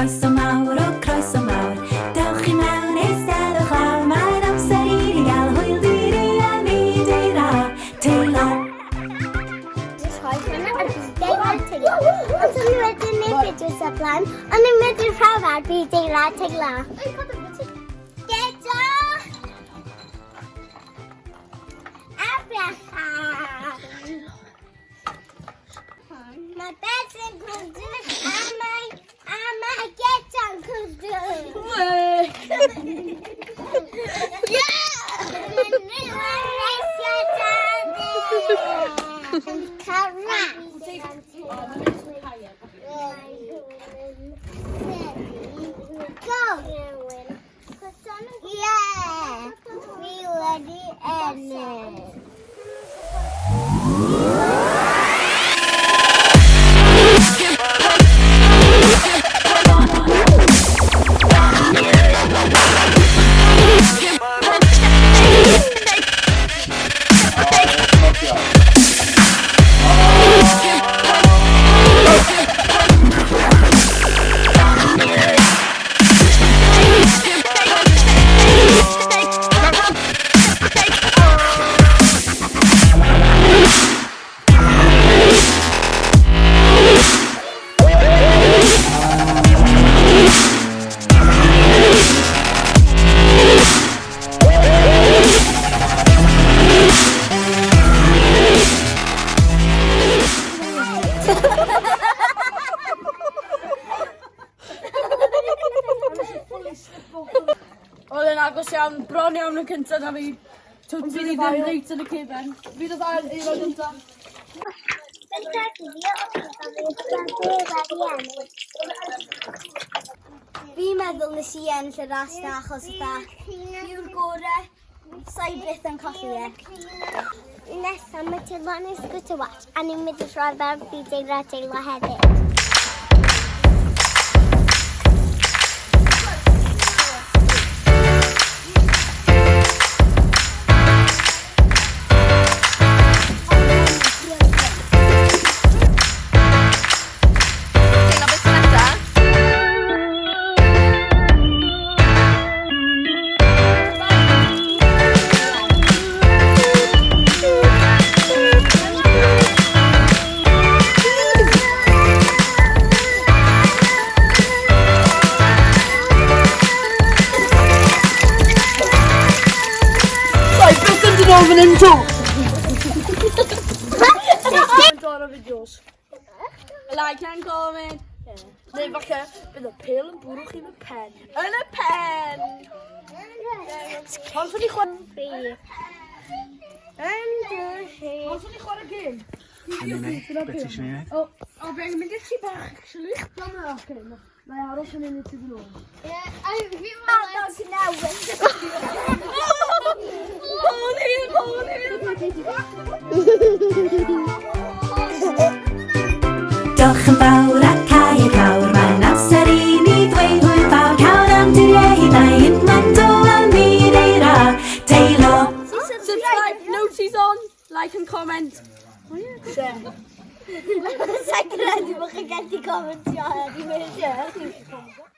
Croeso mawr, o croeso mawr. Dewch i mewn eistedwch lawr. Mae'n amser I ni gael hwyl diri a nid ei ra. Teilo. Ond o'n i wedi gwneud fideos o blaen, ond ni'n mynd i'r llafar byd teilo, teilo. Gedo! Abraham! Mae beth yn gwrdd a mae gedo'n gwrdd. Oedd yn agos iawn, bron iawn yn cyntaf na fi. Twt fi ddim reit yn y cefn. Fi ddod a'r eilon gyntaf. Fi'n meddwl nes I ennill y ras na achos ydda yw'r gorau, sa'i byth yn colli e. Nesaf mae Teilon yn Scooter Watch a ni'n mynd i rhoi fel byd ei teilo hefyd. Ofyn yn to! Dod o fideos. Like and comment. Neu falle bydd y pêl yn bwrw chi yn y pen. Yn y pen! Ond fyddi chwarae... Ond fyddi chwarae gym? Beth ti eisiau neud? O, fe'n mynd i'r chi bach, actually. Don yna, oce. Mae aros yn unig sydd yn ôl. Diolch yn fawr ac cau y cawr. Mae'n amser I ni ddweud hwyl fawr. Cawr am dyrau neu unman do am nid ei ra. Teilo. Subscribe, notices on, like and comment. Share. Sa'n credu bod chi'n gallu comentio a di mynd